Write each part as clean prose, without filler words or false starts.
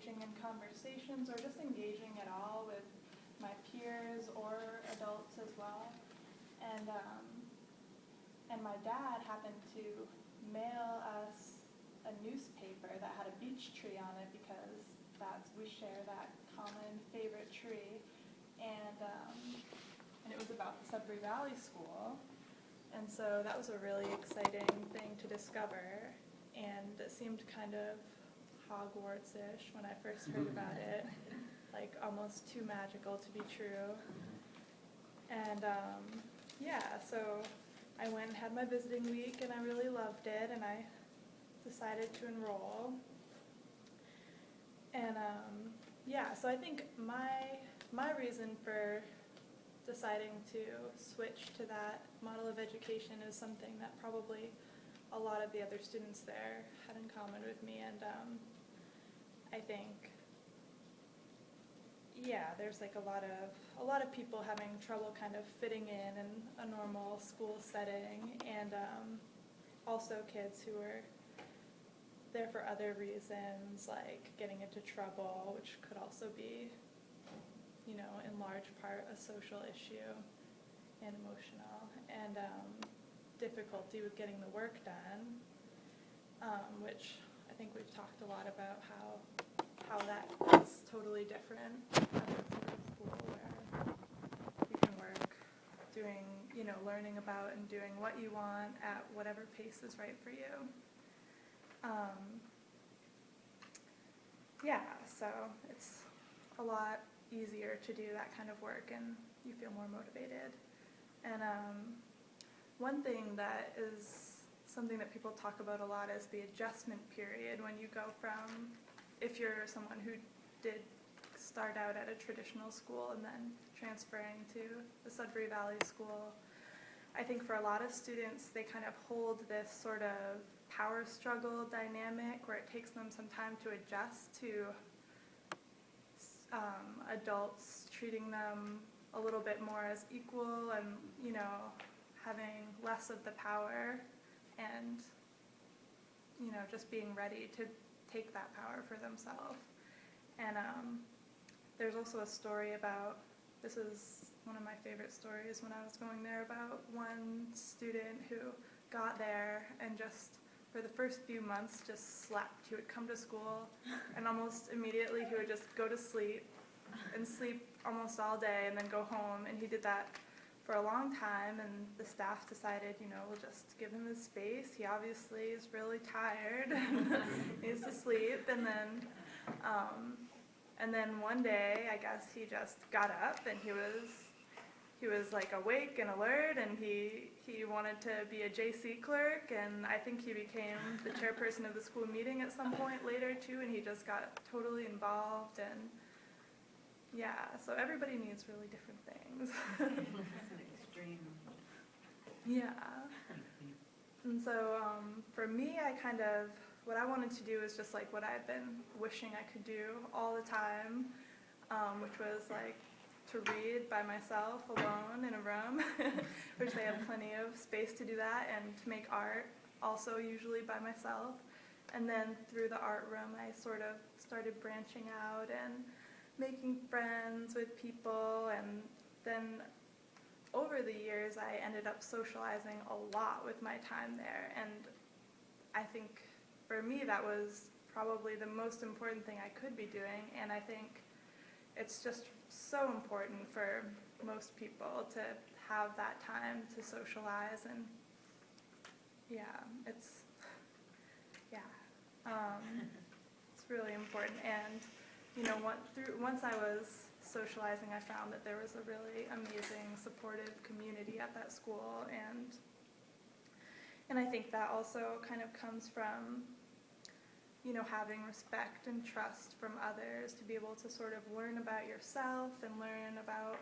engaging in conversations or just engaging at all with my peers or adults as well. And my dad happened to mail us a newspaper that had a beech tree on it because we share that common favorite tree, and it was about the Sudbury Valley School, and so that was a really exciting thing to discover, and it seemed kind of Hogwarts-ish when I first heard about it, like almost too magical to be true. And so I went and had my visiting week, and I really loved it, and I decided to enroll. And so I think my reason for deciding to switch to that model of education is something that probably a lot of the other students there had in common with me, and I think there's like a lot of people having trouble kind of fitting in a normal school setting, and also kids who are there for other reasons, like getting into trouble, which could also be, in large part a social issue and emotional, and difficulty with getting the work done, which I think we've talked a lot about how that is totally different at a school where you can work doing, learning about and doing what you want at whatever pace is right for you. So it's a lot easier to do that kind of work, and you feel more motivated. And one thing that is something that people talk about a lot is the adjustment period when you go from, if you're someone who did start out at a traditional school and then transferring to the Sudbury Valley School. I think for a lot of students, they kind of hold this sort of power struggle dynamic where it takes them some time to adjust to adults treating them a little bit more as equal and, having less of the power and, just being ready to take that power for themselves. And there's also a story about, this is one of my favorite stories when I was going there, about one student who got there and just for the first few months just slept. He would come to school and almost immediately he would just go to sleep and sleep almost all day and then go home, and he did that for a long time, and the staff decided, we'll just give him his space. He obviously is really tired and needs to sleep, and then one day, I guess he just got up and he was like awake and alert, and he wanted to be a JC clerk, and I think he became the chairperson of the school meeting at some point later too, and he just got totally involved, and so everybody needs really different things. That's an extreme. Yeah. And so for me, what I wanted to do is just like what I've been wishing I could do all the time, which was like to read by myself alone in a room, which they have plenty of space to do that, and to make art also usually by myself. And then through the art room, I sort of started branching out and making friends with people, and then over the years I ended up socializing a lot with my time there, and I think for me that was probably the most important thing I could be doing, and I think it's just so important for most people to have that time to socialize, and it's really important. And once I was socializing, I found that there was a really amazing, supportive community at that school, and I think that also kind of comes from, having respect and trust from others to be able to sort of learn about yourself and learn about,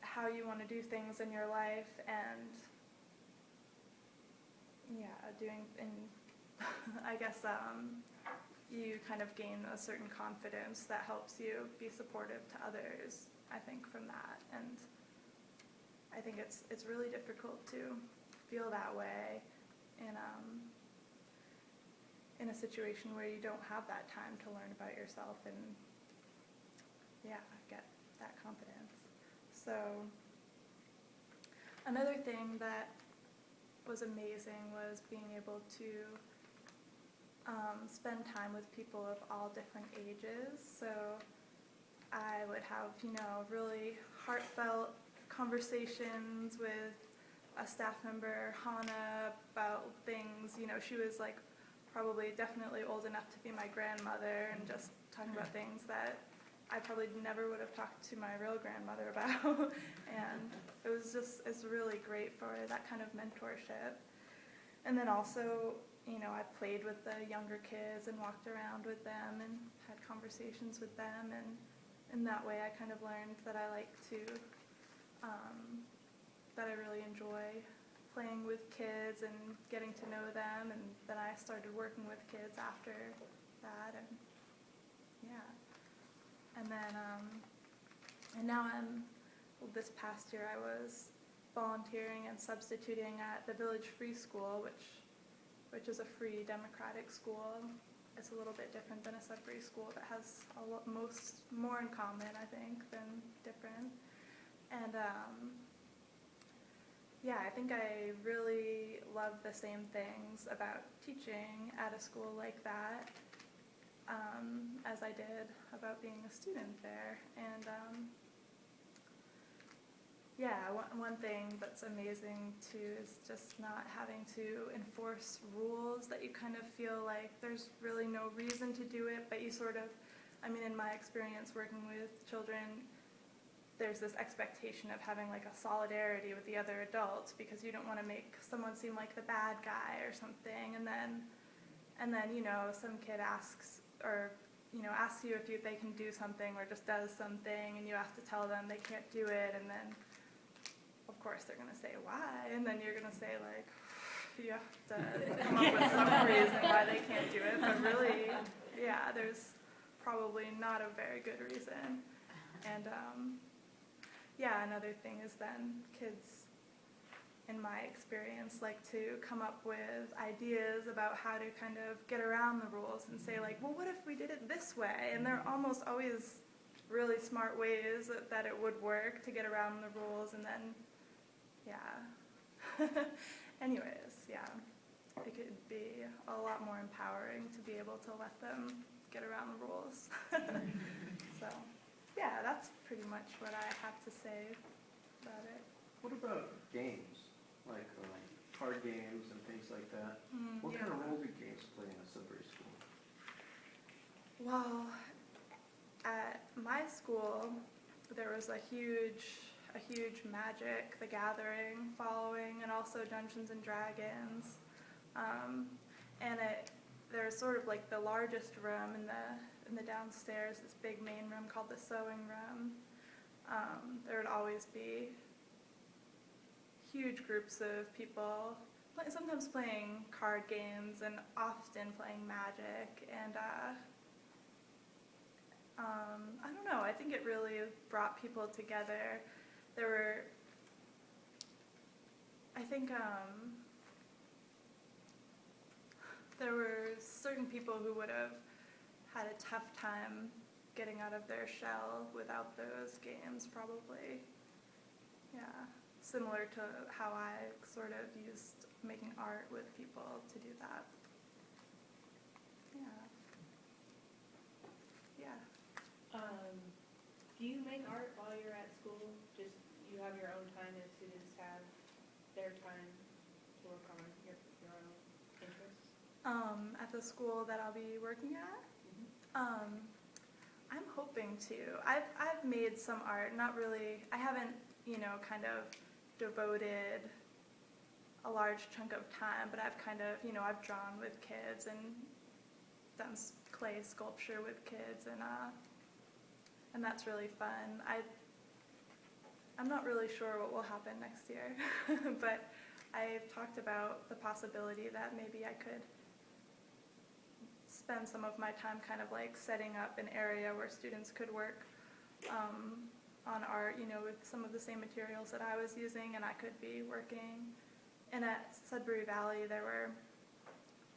how you want to do things in your life, and I guess you kind of gain a certain confidence that helps you be supportive to others, I think, from that. And I think it's really difficult to feel that way in a situation where you don't have that time to learn about yourself and, yeah, get that confidence. So another thing that was amazing was being able to spend time with people of all different ages. So I would have, really heartfelt conversations with a staff member, Hannah, about things. She was like probably definitely old enough to be my grandmother, and just talking about things that I probably never would have talked to my real grandmother about. And it's really great for that kind of mentorship. And then also, I played with the younger kids and walked around with them and had conversations with them, and in that way I kind of learned that I like to, that I really enjoy playing with kids and getting to know them, and then I started working with kids after that, and yeah. And then, and now this past year I was volunteering and substituting at the Village Free School, which is a free democratic school. It's a little bit different than a Sudbury school that has more in common, I think, than different. And yeah, I think I really love the same things about teaching at a school like that as I did about being a student there. And yeah, one thing that's amazing too is just not having to enforce rules that you kind of feel like there's really no reason to do it, but you sort of, in my experience working with children, there's this expectation of having like a solidarity with the other adults because you don't want to make someone seem like the bad guy or something, and then some kid asks you if they can do something or just does something, and you have to tell them they can't do it, and then of course they're going to say why, and then you're going to say like, you have to come up with some reason why they can't do it, but really, yeah, there's probably not a very good reason. And yeah, another thing is then kids, in my experience, like to come up with ideas about how to kind of get around the rules and say like, well, what if we did it this way? And there are almost always really smart ways that it would work to get around the rules, and then, yeah. Anyways, yeah, it could be a lot more empowering to be able to let them get around the rules. So, yeah, that's pretty much what I have to say about it. What about games, like card games and things like that? What kind of role do games play in a Sudbury school? Well, at my school, there was a huge Magic: The Gathering following, and also Dungeons and Dragons. And there's sort of like the largest room in the downstairs, this big main room called the sewing room. There would always be huge groups of people, sometimes playing card games and often playing Magic. And I don't know, I think it really brought people together. There were certain people who would have had a tough time getting out of their shell without those games, probably. Yeah, similar to how I sort of used making art with people to do that. Yeah. Yeah. Do you make art while you're at school? Just you have your own time and students have their time to work on your own interests? At the school that I'll be working at? I'm hoping to. I've made some art, not really, I haven't, kind of devoted a large chunk of time, but I've kind of, I've drawn with kids and done clay sculpture with kids, and that's really fun. I'm not really sure what will happen next year, but I've talked about the possibility that maybe I could spend some of my time kind of like setting up an area where students could work on art, with some of the same materials that I was using, and I could be working. And at Sudbury Valley, there were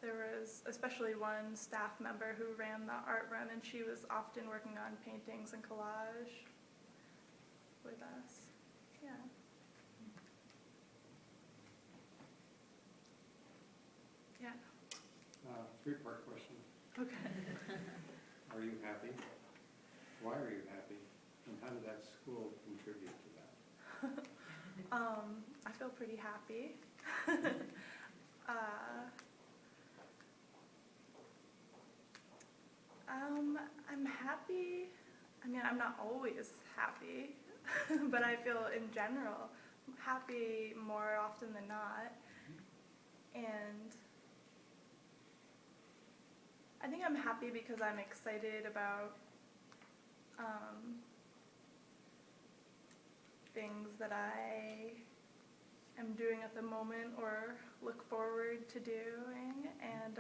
there was especially one staff member who ran the art run, and she was often working on paintings and collage with us. Yeah. Yeah. Three-part question. Okay. Are you happy? Why are you happy? And how did that school contribute to that? I feel pretty happy. I'm happy. I mean, I'm not always happy, but I feel in general happy more often than not. And I think I'm happy because I'm excited about things that I am doing at the moment or look forward to doing, and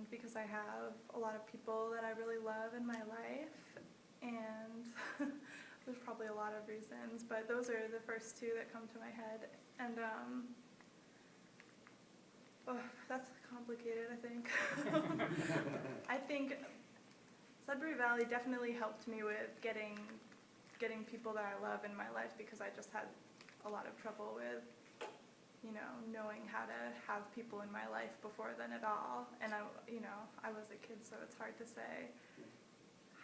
because I have a lot of people that I really love in my life, and there's probably a lot of reasons, but those are the first two that come to my head. And that's complicated, I think. I think Sudbury Valley definitely helped me with getting people that I love in my life, because I just had a lot of trouble with, knowing how to have people in my life before then at all. And I was a kid, so it's hard to say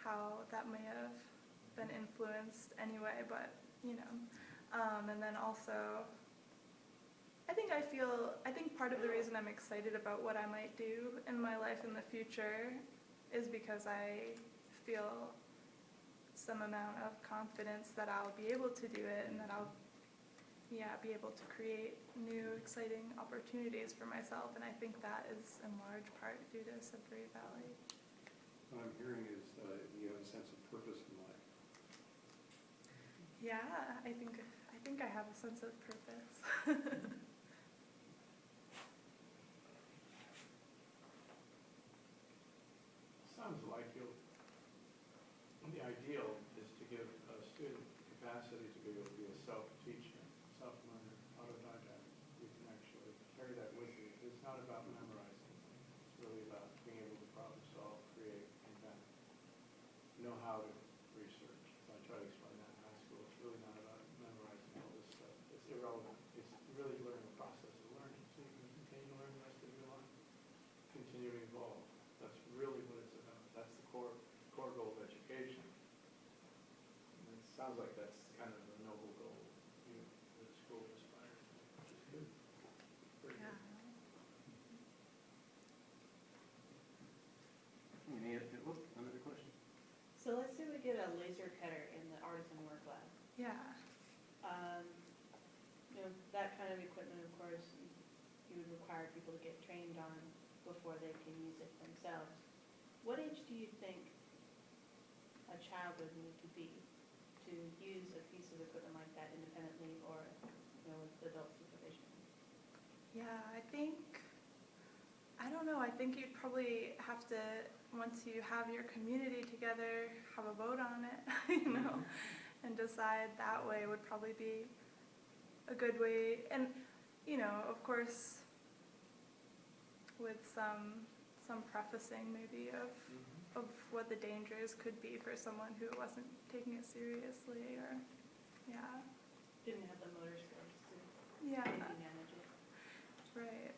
how that may have been influenced anyway, but, and then also, I think part of the reason I'm excited about what I might do in my life in the future is because I feel some amount of confidence that I'll be able to do it, and that I'll be able to create new exciting opportunities for myself, and I think that is in large part due to Sudbury Valley. What I'm hearing is you have a sense of purpose in life. Yeah, I think I have a sense of purpose. Sounds like the ideal is to give a student capacity to be able to be a self-teacher, self-learner, autodidact. You can actually carry that with you. It's not about memorizing things. It's really about being able to problem solve, create, invent, know how to research. So I try to explain that in high school. It's really not about memorizing all this stuff. It's irrelevant. It's really learning the process of learning, so you can continue to learn the rest of your life. Continue to evolve. That's really what it's about. That's the core goal of education. And it sounds like that's kind of a noble goal that the school aspires to, which is good. Very Yeah. Good. Another question? So let's say we get a laser cutter in the artisan work lab. Yeah. That kind of equipment, of course, you would require people to get trained on before they can use it themselves. What age do you think a child would need to be to use a piece of equipment like that independently, or with adult supervision? Yeah, I don't know, I think you'd probably have to, once you have your community together, have a vote on it, and decide that way would probably be a good way. And, of course, with some prefacing maybe of what the dangers could be for someone who wasn't taking it seriously, or, yeah. Didn't have the motor skills to Yeah, maybe manage it. right.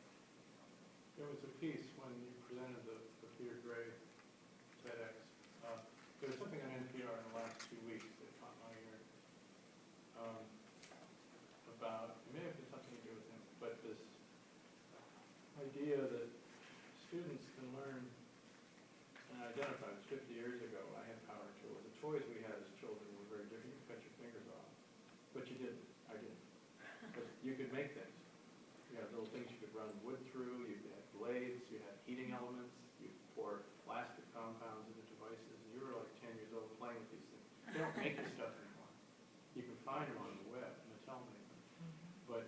There was a piece when you presented the Peter Gray TEDx. There was something on NPR in the last 2 weeks that caught my ear about, it may have been something to do with him, but this idea that students can learn and identify. It was 50 years ago. I had power tools. The toys we had as children were very different. You could cut your fingers off, but you didn't. I didn't. Because you could make things. You had little things you could run wood through. You had blades. You had heating elements. You pour plastic compounds into devices. And you were like 10 years old playing with these things. They don't make this stuff anymore. You can find them on the web. Mattel made them. But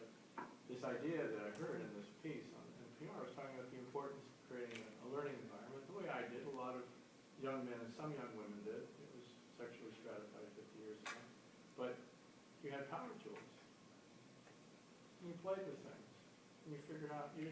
this idea that I heard in this piece on NPR was talking about the importance of creating a learning environment the way I did. A lot of young men and some young women did. It was sexually stratified 50 years ago. But you had power tools. You played with things, and you figured out you didn't